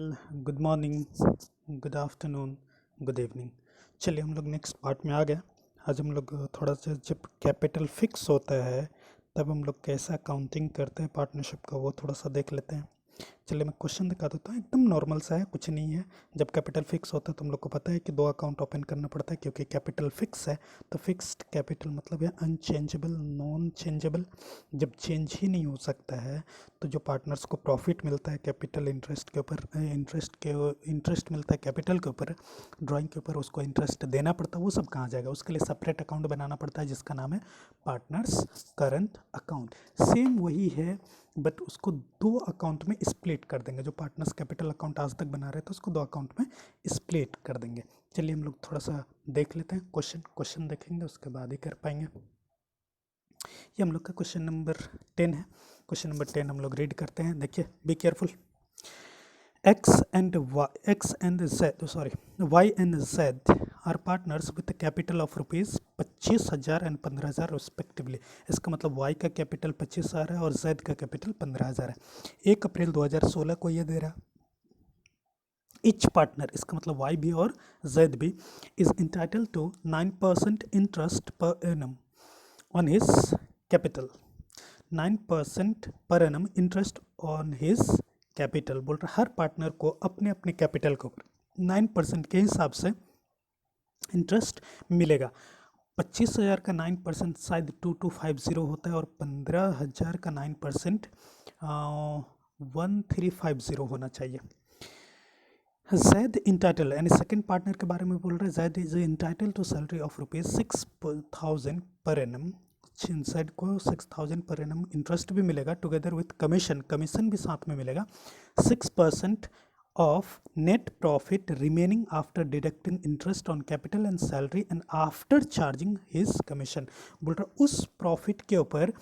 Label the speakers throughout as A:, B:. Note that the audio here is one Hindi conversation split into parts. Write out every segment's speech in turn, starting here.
A: Good morning, good afternoon, good evening. चलिए हम लोग नेक्स्ट पार्ट में आ गए। आज हम लोग थोड़ा सा जब कैपिटल फिक्स होता है तब हम लोग कैसा काउंटिंग करते हैं पार्टनरशिप का, वो थोड़ा सा देख लेते हैं। चलिए मैं क्वेश्चन दिखा देता हूँ, एकदम नॉर्मल सा है, कुछ नहीं है। जब कैपिटल फिक्स होता है तो हम लोग को पता है कि दो अकाउंट ओपन करना पड़ता है, क्योंकि कैपिटल फिक्स है। तो फिक्स्ड कैपिटल मतलब है अनचेंजेबल, नॉन चेंजेबल। जब चेंज ही नहीं हो सकता है तो जो पार्टनर्स को प्रॉफिट मिलता है कैपिटल इंटरेस्ट के ऊपर, इंटरेस्ट मिलता है कैपिटल के ऊपर, ड्राइंग के ऊपर, उसको इंटरेस्ट देना पड़ता है। वो सब कहाँ जाएगा? उसके लिए सेपरेट अकाउंट बनाना पड़ता है जिसका नाम है पार्टनर्स करंट अकाउंट। सेम वही है, बट उसको दो अकाउंट में स्प्लिट कर देंगे। जो पार्टनर्स कैपिटल अकाउंट आज तक बना रहे थे उसको दो अकाउंट में स्प्लिट कर देंगे। चलिए हम लोग थोड़ा सा देख लेते हैं। क्वेश्चन देखेंगे, उसके बाद ही कर पाएंगे। ये हम लोग का क्वेश्चन नंबर 10 है। क्वेश्चन नंबर 10 हम लोग रीड करते हैं। देखिए, be careful. X and Y and Z are partners with a capital of rupees 25,000 and 15,000 respectively। इसका मतलब Y का कैपिटल 25,000 है और Z का कैपिटल 15,000 है। 1 अप्रैल 2016 को ये दे रहा। Each partner, इसका मतलब Y भी और Z भी, is entitled to 9% interest per annum on his capital। 9% per annum interest on his capital. बोल रहा हर पार्टनर को अपने अपने कैपिटल के ऊपर 9% के हिसाब से इंटरेस्ट मिलेगा। 25,000 का 9% शायद 2250 होता है और 15,000 का 9% 1350 होना चाहिए। जैद इंटाइटल, यानी सेकंड पार्टनर के बारे में बोल रहे हैं। Zaid is entitle to salary of rupees 6,000 पर एनम। जैद को 6,000 पर एनम इंटरेस्ट भी मिलेगा, टुगेदर विथ कमीशन भी साथ में मिलेगा। 6% of net profit remaining after deducting interest on capital and salary and after charging his commission. बोल रहा उस प्रॉफिट के ऊपर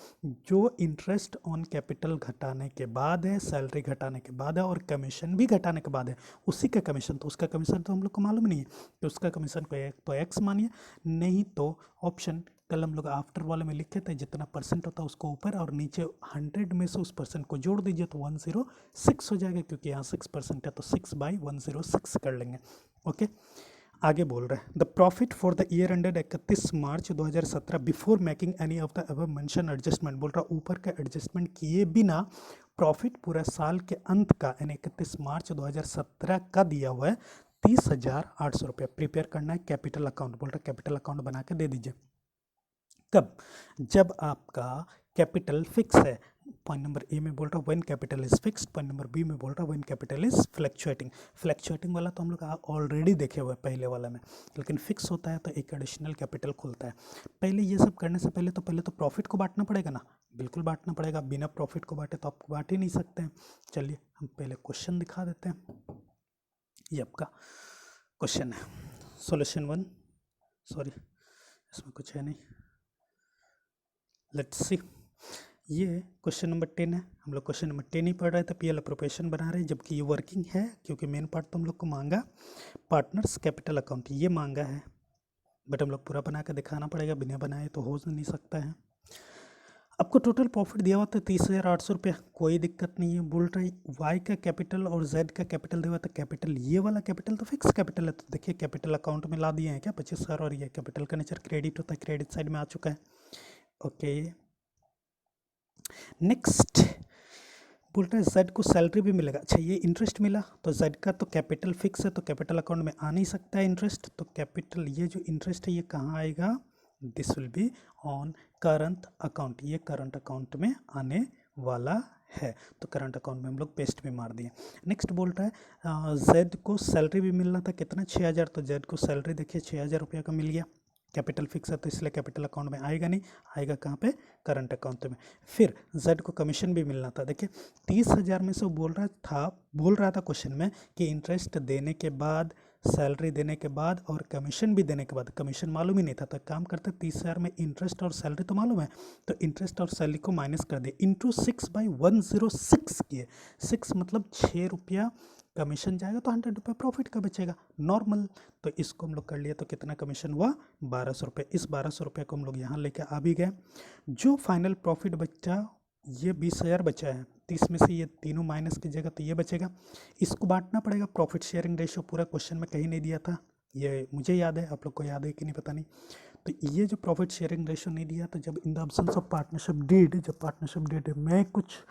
A: जो इंटरेस्ट ऑन कैपिटल घटाने के बाद है, सैलरी घटाने के बाद है और कमीशन भी घटाने के बाद है, उसी का कमीशन। तो उसका कमीशन तो हम लोग को मालूम नहीं है, तो उसका कमीशन को तो एक्स मानिए, नहीं तो ऑप्शन कल हम लोग आफ्टर वाले में लिखे थे, जितना परसेंट होता है उसको ऊपर और नीचे 100 में से उस परसेंट को जोड़ दीजिए तो 106 हो जाएगा, क्योंकि यहाँ 6% है तो 6/106 कर लेंगे। ओके, आगे बोल रहे हैं the profit for the year ended 31 March 2017 before making any of the above mention adjustment. बोल रहा ऊपर का एडजस्टमेंट किए बिना प्रॉफिट पूरा साल के अंत का, यानी 31 मार्च 2017 का दिया हुआ है 30,800 रुपये। प्रिपेयर करना है कैपिटल अकाउंट। बोल रहा कैपिटल अकाउंट बना के दे दीजिए। कब? जब आपका कैपिटल फिक्स है। पॉइंट नंबर ए में बोल रहा when capital is fixed. Point number B में बोल रहा when capital is fluctuating. Fluctuating वाला तो हम लोग ऑलरेडी देखे हुए पहले वाला में, लेकिन फिक्स होता है तो एक एडिशनल कैपिटल खुलता है। पहले ये सब करने से पहले तो प्रॉफिट को बांटना पड़ेगा ना, बिल्कुल बांटना पड़ेगा। बिना प्रॉफिट को बांटे तो आप बांट ही नहीं सकते हैं। चलिए हम पहले क्वेश्चन दिखा देते हैं। ये आपका क्वेश्चन है, सोल्यूशन 1। सॉरी, इसमें कुछ है नहीं, लेट्स सी। ये क्वेश्चन नंबर 10 है। हम लोग क्वेश्चन नंबर 10 ही पढ़ रहे थे, पीएल अप्रोप्रिएशन बना रहे हैं, जबकि ये वर्किंग है, क्योंकि मेन पार्ट तो हम लोग को मांगा पार्टनर्स कैपिटल अकाउंट, ये मांगा है, बट हम लोग पूरा बना के दिखाना पड़ेगा, बिना बनाए तो हो नहीं सकता है। आपको टोटल प्रॉफिट दिया हुआ था 30,800 रुपया, कोई दिक्कत नहीं है। बोल रही वाई का कैपिटल और जेड का कैपिटल दिया हुआ था। कैपिटल, ये वाला कैपिटल तो फिक्स कैपिटल है, तो देखिए कैपिटल अकाउंट में ला दिए हैं क्या 25,000, और ये कैपिटल का नेचर क्रेडिट होता है, क्रेडिट साइड में आ चुका है। ओके, नेक्स्ट बोल रहे हैं जेड को सैलरी भी मिलेगा। अच्छा, ये इंटरेस्ट मिला तो जेड का तो कैपिटल फिक्स है, तो कैपिटल अकाउंट में आ नहीं सकता है इंटरेस्ट, तो कैपिटल, ये जो इंटरेस्ट है ये कहाँ आएगा? This will be on current account. ये करंट अकाउंट में आने वाला है, तो करंट अकाउंट में हम लोग पेस्ट भी मार दिए। नेक्स्ट बोल रहा है जेड को सैलरी भी मिलना था, कितना? 6,000। तो जेड को सैलरी देखिए 6,000 रुपया का मिल गया। कैपिटल फिक्स है तो इसलिए कैपिटल अकाउंट में आएगा नहीं, आएगा कहाँ पे? करंट अकाउंट में। फिर जेड को कमीशन भी मिलना था। देखिए 30,000 में से वो बोल रहा था क्वेश्चन में कि इंटरेस्ट देने के बाद, सैलरी देने के बाद और कमीशन भी देने के बाद, कमीशन मालूम ही नहीं था, तो काम करते 30,000 में इंटरेस्ट और सैलरी तो मालूम है, तो इंटरेस्ट और सैलरी को माइनस कर दिए, इंटू 6/106 किए। 6 मतलब 6 रुपया कमीशन जाएगा तो 100 रुपये प्रॉफिट का बचेगा नॉर्मल। तो इसको हम लोग कर लिए तो कितना कमीशन हुआ? 1,200 रुपये। इस 1,200 रुपये को हम लोग यहाँ लेके आ भी गए। जो फाइनल प्रॉफिट बचा, ये 20,000 बचा है, 30 में से ये तीनों माइनस की जगह तो ये बचेगा, इसको बांटना पड़ेगा। प्रॉफिट शेयरिंग रेशियो पूरा क्वेश्चन में कहीं नहीं दिया था, ये मुझे याद है, आप लोग को याद है कि नहीं पता नहीं। तो ये जो प्रॉफिट शेयरिंग रेशियो नहीं दिया, तो जब in the absence of partnership deed, जब पार्टनरशिप डीड में कुछ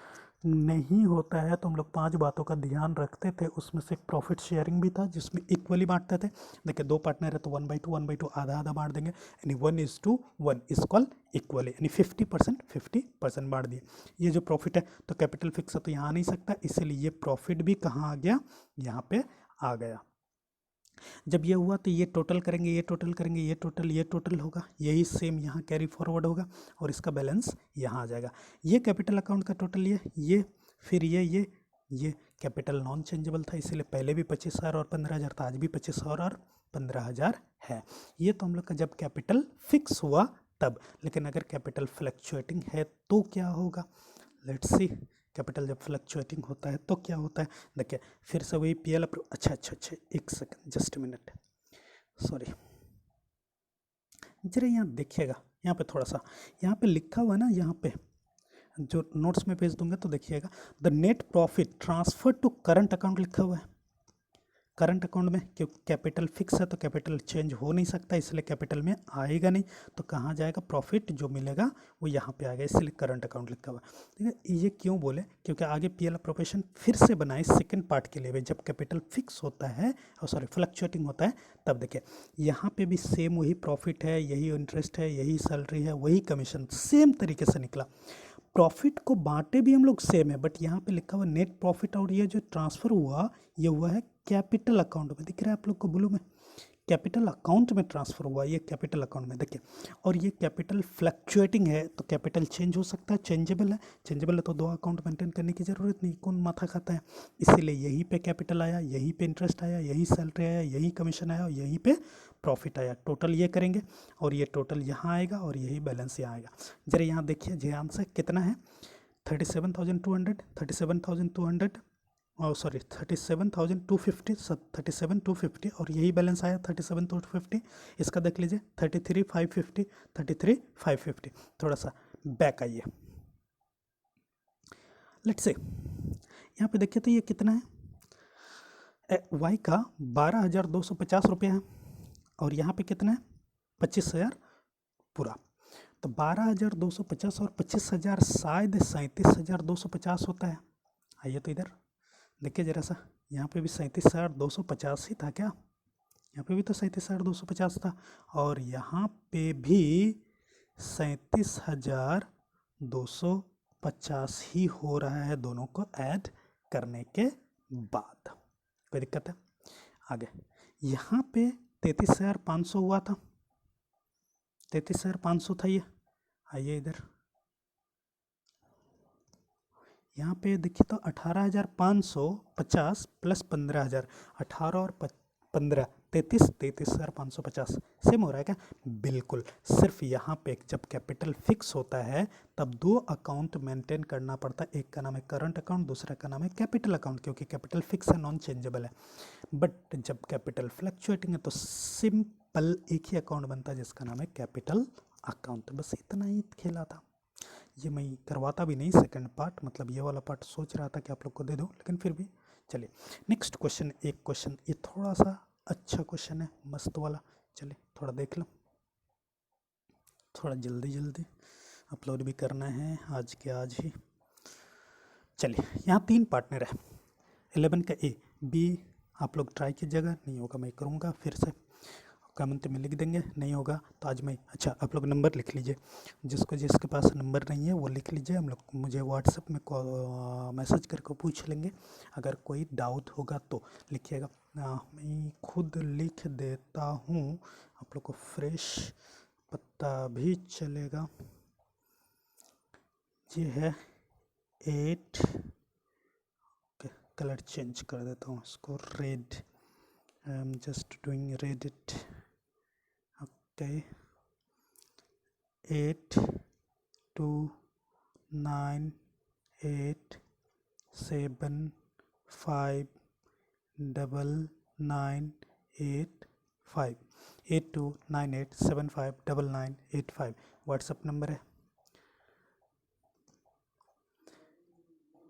A: नहीं होता है तो हम लोग 5 बातों का ध्यान रखते थे। उसमें से एक प्रॉफिट शेयरिंग भी था जिसमें इक्वली बांटते थे। देखिए 2 पार्टनर है तो 1/2 आधा आधा बांट देंगे, यानी 1:1 इज कॉल इक्वली, यानी 50% बांट दिए। ये जो प्रॉफिट है तो कैपिटल फिक्स है तो यहाँ आ नहीं सकता, इसीलिए ये प्रॉफिट भी कहाँ आ गया, यहाँ पे आ गया। जब ये हुआ तो ये टोटल करेंगे, ये टोटल करेंगे, ये टोटल होगा, यही सेम यहाँ कैरी फॉरवर्ड होगा और इसका बैलेंस यहाँ आ जाएगा। ये कैपिटल अकाउंट का टोटल ये फिर ये कैपिटल नॉन चेंजेबल था, इसीलिए पहले भी 25,000 और 15,000 था, आज भी 25,000 और 15,000 है। ये तो हम लोग का जब कैपिटल फिक्स हुआ तब, लेकिन अगर कैपिटल फ्लक्चुएटिंग है तो क्या होगा, लेट्स सी। कैपिटल जब फ्लक्चुएटिंग होता है तो क्या होता है, देखिए फिर से वही पीएल अच्छा, एक सेकंड, जस्ट मिनट, सॉरी, जरा यहाँ देखिएगा, यहाँ पे थोड़ा सा, यहाँ पे लिखा हुआ है ना, यहाँ पे जो नोट्स में भेज दूंगा तो देखिएगा, the net profit transfer to current account लिखा हुआ है। करंट अकाउंट में क्योंकि कैपिटल फिक्स है तो कैपिटल चेंज हो नहीं सकता, इसलिए कैपिटल में आएगा नहीं, तो कहाँ जाएगा, प्रॉफिट जो मिलेगा वो यहाँ पे आएगा, इसलिए करंट अकाउंट लिखा हुआ है। ठीक है, ये क्यों बोले, क्योंकि आगे पीएल अप्रोप्रिएशन फिर से बनाए सेकंड पार्ट के लिए, जब कैपिटल फिक्स होता है और सॉरी फ्लक्चुएटिंग होता है तब। देखिए यहाँ पे भी सेम वही प्रॉफिट है, यही इंटरेस्ट है, यही सैलरी है, वही कमीशन, सेम तरीके से निकला। प्रॉफिट को बांटे भी हम लोग सेम है, बट यहाँ पे लिखा हुआ नेट प्रॉफिट, और ये जो ट्रांसफ़र हुआ ये हुआ है कैपिटल अकाउंट में, दिख रहा है आप लोग को ब्लू में, कैपिटल अकाउंट में ट्रांसफ़र हुआ, ये कैपिटल अकाउंट में देखिए। और ये कैपिटल फ्लक्चुएटिंग है तो कैपिटल चेंज हो सकता है, चेंजेबल है तो 2 अकाउंट मेंटेन करने की ज़रूरत नहीं, कौन माथा खाता है। इसीलिए यहीं पे कैपिटल आया, यहीं पे इंटरेस्ट आया, यहीं सैलरी आया, यहीं कमीशन आया और यहीं पे प्रॉफिट आया। टोटल ये करेंगे और ये टोटल यहाँ आएगा और यही बैलेंस यहाँ आएगा। जरा यहाँ देखिए ध्यान से, कितना है 37,200, 37,200 सॉरी 37,250 और यही बैलेंस आया 37,250। इसका देख लीजिए 33,550। थोड़ा सा बैक आइए, लेट्स से यहाँ पे देखिए तो ये कितना है, वाई का 12,250 रुपये है और यहाँ पे कितना है 25,000 पूरा। तो 12,250 और 25,000 शायद 37,250 होता है। आइए तो इधर देखिए जरा सा, यहाँ पे भी 37,250 ही था क्या, यहाँ पे भी तो 37,250 था और यहाँ पे भी 37,250 ही हो रहा है दोनों को ऐड करने के बाद। कोई दिक्कत है, आगे यहाँ पे 33,500 हुआ था, 33,500 था ये। आइए इधर यहाँ पे देखिए तो 18,550 प्लस 15,000, 18 और 15 33,550 सेम हो रहा है क्या, बिल्कुल। सिर्फ यहाँ पे जब कैपिटल फिक्स होता है तब 2 अकाउंट मेंटेन करना पड़ता है, एक का नाम है करंट अकाउंट, दूसरा का नाम है कैपिटल अकाउंट, क्योंकि कैपिटल फिक्स है, नॉन चेंजेबल है। बट जब कैपिटल फ्लक्चुएटिंग है तो सिंपल एक ही अकाउंट बनता है जिसका नाम है कैपिटल अकाउंट। बस इतना ही खेला था, ये मैं करवाता भी नहीं सेकंड पार्ट, मतलब ये वाला पार्ट सोच रहा था कि आप लोग को दे दूं, लेकिन फिर भी चलिए नेक्स्ट क्वेश्चन। एक क्वेश्चन ये थोड़ा सा अच्छा क्वेश्चन है, मस्त वाला, चलिए थोड़ा देख लो, थोड़ा जल्दी अपलोड भी करना है आज के आज ही। चलिए यहाँ 3 पार्टनर है, 11 का ए बी, आप लोग ट्राई कीजिएगा, नहीं होगा मैं करूँगा फिर से, कमेंट में लिख देंगे, नहीं होगा तो आज मैं, अच्छा आप लोग नंबर लिख लीजिए, जिसके पास नंबर नहीं है वो लिख लीजिए, हम लोग मुझे व्हाट्सएप में मैसेज करके पूछ लेंगे, अगर कोई डाउट होगा तो लिखिएगा। मैं खुद लिख देता हूँ, आप लोग को फ्रेश पता भी चलेगा। ये है 8, कलर चेंज कर देता हूँ इसको, red, I am just doing read it, okay 8298759985, 8298759985 WhatsApp number है।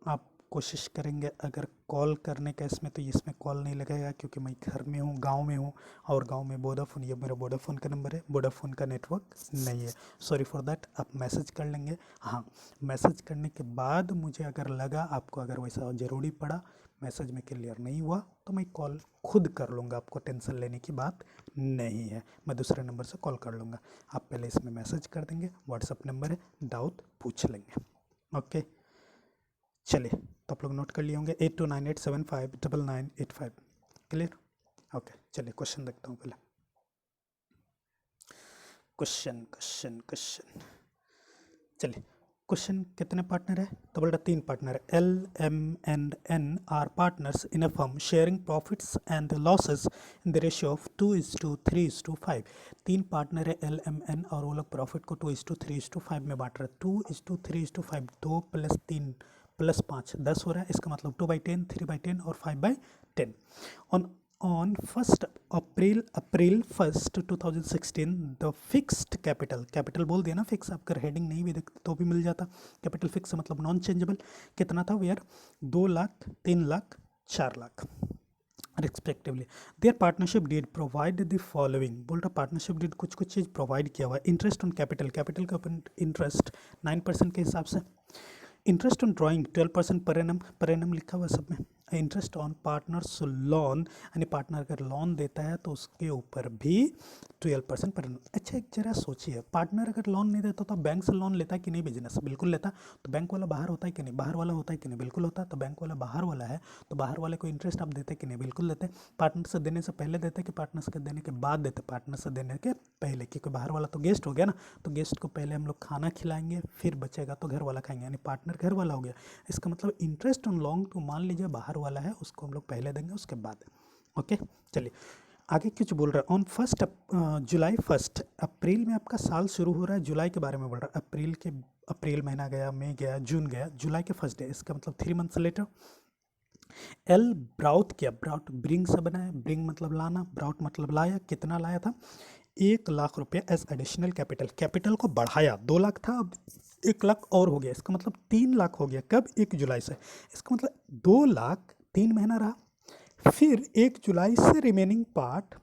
A: आप कोशिश करेंगे अगर कॉल करने का इसमें, तो इसमें कॉल नहीं लगेगा क्योंकि मैं घर में हूँ, गांव में हूँ, और गांव में वोडाफोन, ये मेरा वोडाफोन का नंबर है, वोडाफोन का नेटवर्क नहीं है, सॉरी फॉर दैट। आप मैसेज कर लेंगे। हाँ, मैसेज करने के बाद मुझे अगर लगा आपको अगर वैसा ज़रूरी पड़ा, मैसेज में क्लियर नहीं हुआ, तो मैं कॉल खुद कर लूँगा, आपको टेंशन लेने की बात नहीं है, मैं दूसरे नंबर से कॉल कर लूँगा। आप पहले इसमें मैसेज कर देंगे, व्हाट्सअप नंबर है, डाउट पूछ लेंगे। ओके, चलिए, तो आप लोग नोट कर लिए होंगे 8298759985। क्लियर? ओके, चलिए क्वेश्चन देखता हूँ पहले। क्वेश्चन चलिए, क्वेश्चन कितने पार्टनर है, तो बोल रहा 3 पार्टनर है। L M and N are partners in a firm sharing profits and losses in the ratio of 2:3:5। 3 partner है एल एम एन, और वो लोग प्रॉफिट को 2:3:5 में बांट रहे हैं। 2:3:5, 2 + 3 + 5 10 हो रहा है। इसका मतलब 2/10, 3/10 और 5/10। On 1st April 1st 2016 the fixed capital बोल दिया ना, फिक्स, आपका हेडिंग नहीं भी देखते तो भी मिल जाता। कैपिटल फिक्स मतलब नॉन चेंजेबल कितना था were, 2 lakh, 3 lakh, 4 lakh respectively. Their partnership deed provide the following, बोल रहा पार्टनरशिप डीड कुछ चीज़ प्रोवाइड किया हुआ है। इंटरेस्ट ऑन कैपिटल का इंटरेस्ट 9% के हिसाब से। Interest on drawing 12% per annum लिखा हुआ सब में। इंटरेस्ट ऑन पार्टनर्स लोन, यानी पार्टनर अगर लोन देता है तो उसके ऊपर भी 12% पर एनम। अच्छा, एक जरा सोचिए, पार्टनर अगर लोन नहीं देता तो बैंक से लोन लेता है कि नहीं बिजनेस? बिल्कुल लेता। तो बैंक वाला बाहर होता है कि नहीं? बाहर वाला होता है कि नहीं? बिल्कुल होता। तो बैंक वाला बाहर वाला है, तो बाहर वाले को इंटरेस्ट आप देते कि नहीं? बिल्कुल देते। पार्टनर से देने से पहले देते कि पार्टनर से देने के बाद देते? पार्टनर से देने के पहले, क्योंकि बाहर वाला तो गेस्ट हो गया ना, तो गेस्ट को पहले हम लोग खाना खिलाएंगे, फिर बचेगा तो घर वाला खाएंगे, यानी पार्टनर घर वाला हो गया। इसका मतलब इंटरेस्ट ऑन लोन तो मान लीजिए बाहर वाला है, उसको हम लोग पहले देंगे उसके बाद। ओके, चलिए आगे कुछ बोल रहा है। ऑन 1 जुलाई 1 अप्रैल में आपका साल शुरू हो रहा है, जुलाई के बारे में बोल रहा है। अप्रैल महीना गया, मई गया, जून गया, जुलाई के फर्स्ट डे, इसका मतलब 3 मंथ्स लेटर। एल ब्राउट किया, ब्राउट ब्रिंग से बना है, ब्रिंग मतलब लाना, ब्राउट मतलब लाया। कितना लाया था? 1 लाख रुपया एज एडिशनल कैपिटल को बढ़ाया। 2 लाख था, अब 1 लाख और हो गया, इसका मतलब 3 लाख हो गया। कब? 1 जुलाई से। इसका मतलब 2 लाख 3 महीना रहा, फिर 1 जुलाई से रिमेनिंग पार्ट,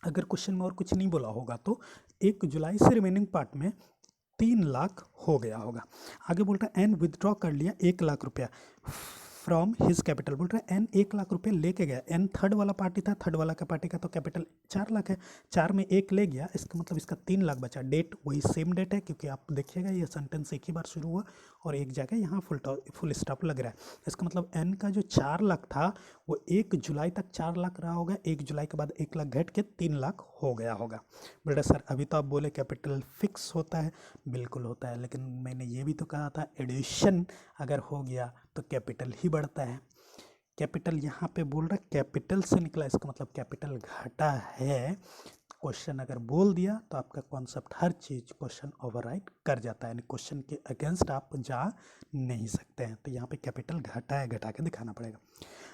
A: अगर क्वेश्चन में और कुछ नहीं बोला होगा तो 1 जुलाई से रिमेनिंग पार्ट में 3 लाख हो गया होगा। आगे बोल रहा है एन विदड्रॉ कर लिया 1 लाख रुपया फ्रॉम हिज कैपिटल। बोल रहा है एन 1 लाख रुपया लेके गया। एन थर्ड वाला पार्टी था, थर्ड वाला का पार्टी का तो कैपिटल 4 लाख है, 4 में 1 ले गया, इसका मतलब इसका 3 लाख बचा। डेट वही सेम डेट है, क्योंकि आप देखिएगा ये सेंटेंस एक ही बार शुरू हुआ और एक जगह यहाँ फुल स्टॉप लग रहा है। इसका मतलब एन का जो 4 लाख था वो 1 जुलाई तक 4 लाख रहा होगा, 1 जुलाई के बाद 1 लाख घट के 3 लाख हो गया होगा। बोल रहा सर अभी तो आप बोले कैपिटल फिक्स होता है, बिल्कुल होता है, लेकिन मैंने ये भी तो कहा था एडिशन अगर हो गया तो कैपिटल ही बढ़ता है। कैपिटल यहाँ पे बोल रहा है कैपिटल से निकला, इसका मतलब कैपिटल घटा है। क्वेश्चन अगर बोल दिया तो आपका कॉन्सेप्ट हर चीज़ क्वेश्चन ओवरराइड कर जाता है, यानी क्वेश्चन के अगेंस्ट आप जा नहीं सकते हैं। तो यहाँ पे कैपिटल घटा है, घटा के दिखाना पड़ेगा।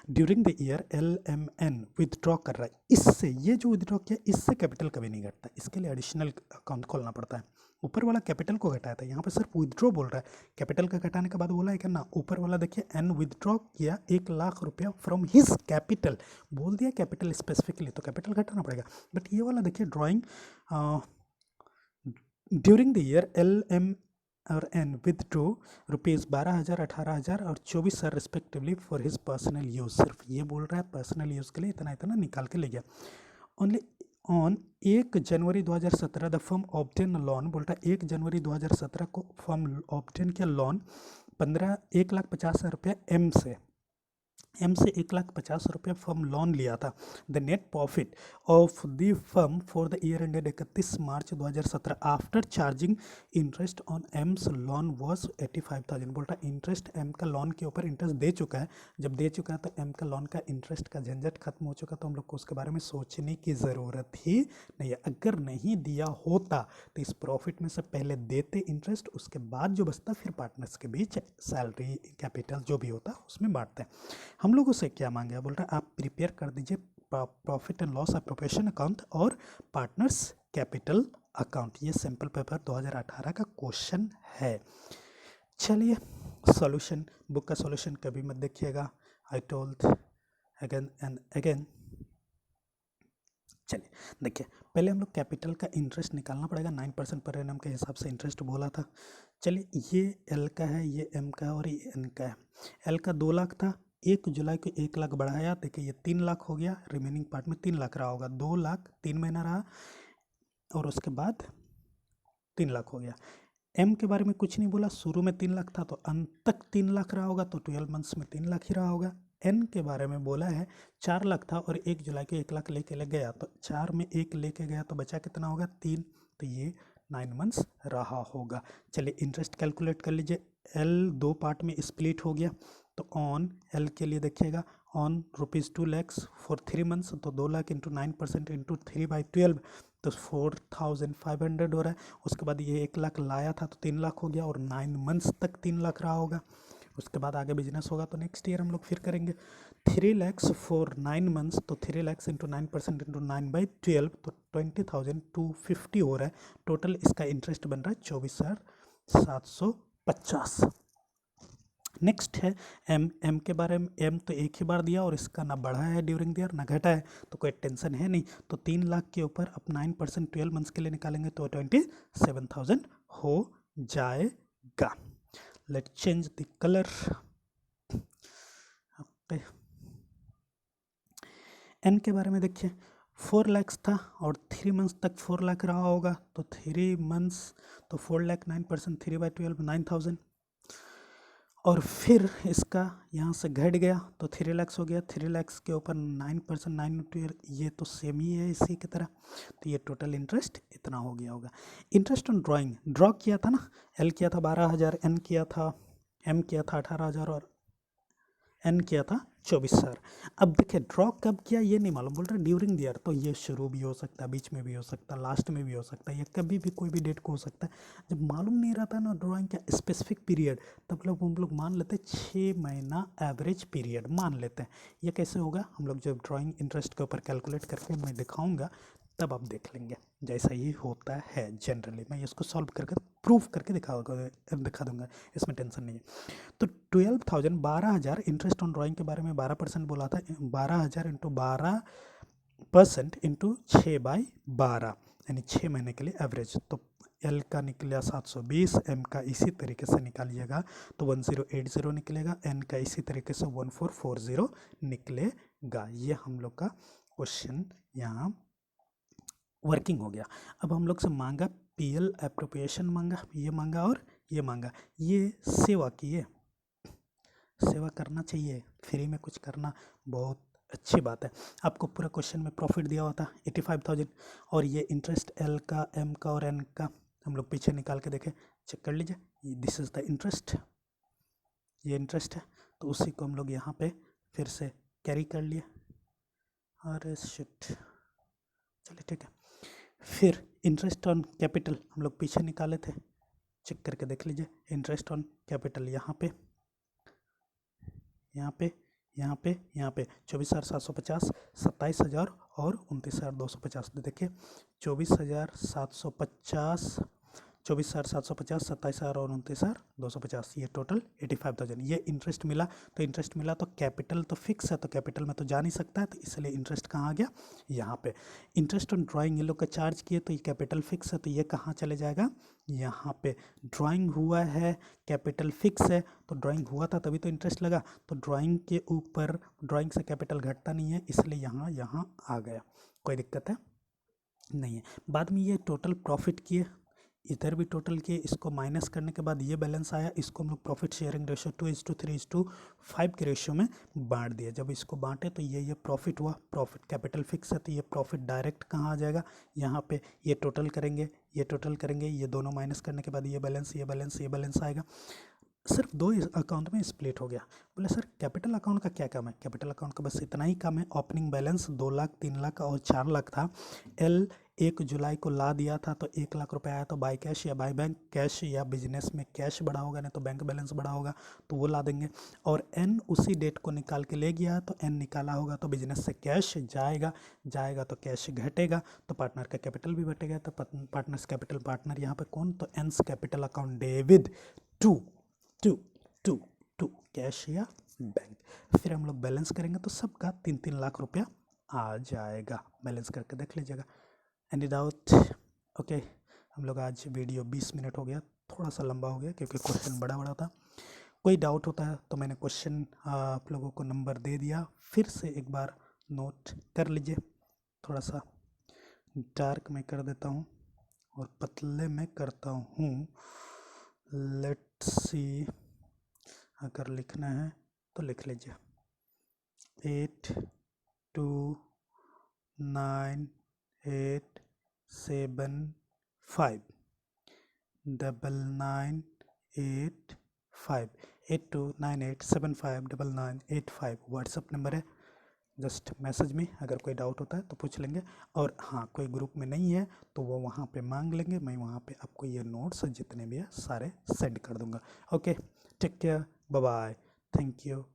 A: During the year LMN withdraw कर रहा है, इससे ये जो विदड्रॉ किया इससे कैपिटल कभी नहीं घटता, इसके लिए एडिशनल अकाउंट खोलना पड़ता है। ऊपर वाला कैपिटल को घटाया था, यहाँ पे सिर्फ विदड्रॉ बोल रहा है, कैपिटल का घटाने के बाद बोला है कि ना, ऊपर वाला देखिए एन विदड्रॉ किया 1 लाख रुपया फ्रॉम हिज कैपिटल, बोल दिया कैपिटल स्पेसिफिकली, तो कैपिटल घटाना पड़ेगा। बट ये वाला देखिए drawing during the year LM और एन विदड्रॉ रुपीज़ 12,000, 18,000 और 24,000 respectively for his personal use. सिर्फ ये बोल रहा है पर्सनल यूज़ के लिए इतना इतना निकाल के ले गया। Only on 1 January 2017 the firm obtain loan, बोल रहा है 1 जनवरी 2017 को फर्म ऑब्टेन किया लोन 1,50,000 रुपया एम से 1,50,000 रुपया फर्म लोन लिया था। The net profit of the firm for the year ended 31 March 2017 after charging interest on AIIMS loan was 85,000। बोल रहा है इंटरेस्ट एम का लोन के ऊपर इंटरेस्ट दे चुका है, जब दे चुका है तो एम का लोन का इंटरेस्ट का झंझट खत्म हो चुका, तो हम लोग को उसके बारे में सोचने की ज़रूरत ही नहीं है। अगर नहीं दिया होता तो इस प्रॉफिट में से पहले देते इंटरेस्ट, उसके बाद जो बचता फिर पार्टनर्स के बीच सैलरी कैपिटल जो भी होता उसमें बांटते हैं। हम लोगों से क्या मांगे? बोल रहा है आप प्रिपेयर कर दीजिए profit and loss appropriation account और पार्टनर्स कैपिटल अकाउंट। ये सैम्पल पेपर 2018 का क्वेश्चन है। चलिए सॉल्यूशन, बुक का सॉल्यूशन कभी मत देखिएगा, I told again and again. चलिए देखिए, पहले हम लोग कैपिटल का इंटरेस्ट निकालना पड़ेगा, 9% पर एनम के हिसाब से इंटरेस्ट बोला था। चलिए ये एल का है, ये एम का है और ये एन का है। एल का 2 लाख था, 1 जुलाई को 1 लाख बढ़ाया, देखिए ये 3 लाख हो गया, रिमेनिंग पार्ट में 3 लाख रहा होगा, 2 लाख 3 महीना रहा और उसके बाद 3 लाख हो गया। एम के बारे में कुछ नहीं बोला, शुरू में 3 लाख था तो अंत तक 3 लाख रहा होगा, तो 12 मंथ्स में 3 लाख ही रहा होगा। एन के बारे में बोला है 4 लाख था और 1 जुलाई को 1 लाख ले गया, तो 4 में 1 लेके गया तो बचा कितना होगा 3, तो ये 9 मंथ्स रहा होगा। चलिए इंटरेस्ट कैलकुलेट कर लीजिए। एल 2 पार्ट में स्प्लिट हो गया, तो ऑन एल के लिए देखिएगा, ऑन ₹2 lakhs फॉर 3 मंथ्स, तो 2 लाख इंटू 9% इंटू 3/12 तो 4500 हो रहा है। उसके बाद ये 1 लाख लाया था तो 3 लाख हो गया और 9 मंथ्स तक 3 लाख रहा होगा। उसके बाद आगे बिजनेस होगा तो नेक्स्ट ईयर हम लोग फिर करेंगे। 3 lakhs फॉर 9 मंथ्स, तो 3 lakhs इंटू 9% इंटू 9/12 तो 20,250 हो रहा है। टोटल इसका इंटरेस्ट बन रहा है 24,750। नेक्स्ट है एम। एम के बारे में, एम तो एक ही बार दिया और इसका ना बढ़ा है ड्यूरिंग द ईयर ना घटा है, तो कोई टेंशन है नहीं। तो 3 लाख के ऊपर अब 9% 12 मंथ्स के लिए निकालेंगे तो 27,000 हो जाएगा। Let change the colour. N के बारे में देखिए, 4 lakhs था और 3 मंथ्स तक 4 लाख रहा होगा, तो 3 मंथ्स तो 4 लाख 9% 3/12 9,000 और फिर इसका यहाँ से घट गया तो 3 lakhs हो गया। 3 lakhs के ऊपर 9% 9 ये तो सेम ही है इसी की तरह, तो ये टोटल इंटरेस्ट इतना हो गया होगा। इंटरेस्ट ऑन ड्राइंग, ड्रॉ किया था ना, एल किया था 12,000, एन किया था, एम किया था 18,000 और एन किया था 24,000। अब देखिए ड्रॉ कब किया ये नहीं मालूम, बोल रहे ड्यूरिंग द ईयर, तो ये शुरू भी हो सकता है, बीच में भी हो सकता है, लास्ट में भी हो सकता है, या कभी भी कोई भी डेट को हो सकता है। जब मालूम नहीं रहता ना ड्राइंग का स्पेसिफिक पीरियड, तब लोग हम लोग मान लेते हैं 6 महीना एवरेज पीरियड मान लेते हैं। ये कैसे होगा, हम लोग जब ड्राइंग इंटरेस्ट के ऊपर कैलकुलेट करके मैं दिखाऊंगा तब आप देख लेंगे, जैसा ही होता है जनरली। मैं इसको सॉल्व करके प्रूफ करके दिखा दूंगा, इसमें टेंशन नहीं है। तो 12,000 12,000 इंटरेस्ट ऑन ड्राइंग के बारे में 12% बोला था, 12,000 इंटू 12% इंटू 6/12 यानी 6 महीने के लिए एवरेज। तो एल का निकला 720, एम का इसी तरीके से निकालिएगा तो 1080 निकलेगा, एन का इसी तरीके से 1440 निकलेगा। ये हम लोग का क्वेश्चन यहाँ वर्किंग हो गया। अब हम लोग से मांगा पीएल एप्रोप्रिएशन मांगा, ये मांगा और ये मांगा। ये सेवा की है, सेवा करना चाहिए, फ्री में कुछ करना बहुत अच्छी बात है। आपको पूरा क्वेश्चन में प्रॉफिट दिया हुआ था 85,000 और ये इंटरेस्ट एल का, एम का और एन का हम लोग पीछे निकाल के देखें, चेक कर लीजिए, दिस इज़ द इंटरेस्ट, ये इंटरेस्ट है। तो उसी को हम लोग यहाँ पे फिर से कैरी कर लिए, अरे शिट, चलिए ठीक है। फिर इंटरेस्ट ऑन कैपिटल हम लोग पीछे निकाले थे, चेक करके देख लीजिए, इंटरेस्ट ऑन कैपिटल यहाँ पे 24,750, 27,000 और 29,250। देखिए 24,750, 24,750, 27,000 और 29,250, ये टोटल 85,000। ये इंटरेस्ट मिला, तो इंटरेस्ट मिला तो कैपिटल तो फिक्स है, तो कैपिटल में तो जा नहीं सकता है, तो इसलिए इंटरेस्ट कहाँ आ गया, यहाँ पे। इंटरेस्ट ऑन ड्राइंग ये लोग का चार्ज किए तो ये कैपिटल फिक्स है, तो ये कहाँ चले जाएगा, यहाँ पे। ड्राइंग हुआ है, कैपिटल फिक्स है, तो ड्राइंग हुआ था तभी तो इंटरेस्ट लगा, तो ड्राइंग के ऊपर ड्राइंग से कैपिटल घटता नहीं है, इसलिए यहाँ आ गया, कोई दिक्कत है नहीं है। बाद में ये टोटल प्रॉफिट किए, इधर भी टोटल किए, इसको माइनस करने के बाद ये बैलेंस आया, इसको हम लोग प्रॉफिट शेयरिंग रेशियो 2:3:5 के रेशियो में बांट दिया। जब इसको बांटे तो ये प्रॉफिट हुआ, प्रॉफिट कैपिटल फिक्स है तो ये प्रॉफिट डायरेक्ट कहाँ आ जाएगा, यहाँ पे। ये टोटल करेंगे, ये टोटल करेंगे, ये दोनों माइनस करने के बाद ये बैलेंस, ये बैलेंस, ये बैलेंस आएगा। सिर्फ 2 अकाउंट में स्प्लिट हो गया। बोले सर कैपिटल अकाउंट का क्या काम है, कैपिटल अकाउंट का बस इतना ही काम है, ओपनिंग बैलेंस 2 लाख, 3 लाख और 4 लाख था। एल 1 जुलाई को ला दिया था तो 1 लाख रुपए आया, तो बाय कैश या बाय बैंक, कैश या बिजनेस में कैश बढ़ा होगा, नहीं तो बैंक बैलेंस बढ़ा होगा तो वो ला देंगे। और एन उसी डेट को निकाल के ले गया, तो एन निकाला होगा तो बिजनेस से कैश जाएगा तो कैश घटेगा, तो पार्टनर का कैपिटल भी घटेगा, तो पार्टनर्स कैपिटल, पार्टनर यहाँ पे कौन, तो एन्स capital account debit to to cash या बैंक। फिर हम लोग बैलेंस करेंगे तो सबका 3-3 लाख रुपया आ जाएगा। बैलेंस करके देख लीजिएगा। Any doubt? ओके, हम लोग आज वीडियो 20 मिनट हो गया, थोड़ा सा लंबा हो गया क्योंकि क्वेश्चन बड़ा बड़ा था। कोई डाउट होता है तो मैंने क्वेश्चन आप लोगों को नंबर दे दिया, फिर से एक बार नोट कर लीजिए। थोड़ा सा डार्क में कर देता हूँ और पतले में करता हूँ। लेट्स सी, अगर लिखना है तो लिख लीजिए 829875 9985 8298759985 व्हाट्सअप नंबर है। जस्ट मैसेज में अगर कोई डाउट होता है तो पूछ लेंगे। और हाँ, कोई ग्रुप में नहीं है तो वो वहाँ पे मांग लेंगे, मैं वहाँ पे आपको ये नोट्स जितने भी है सारे सेंड कर दूँगा। Okay, take care, bye bye, thank you.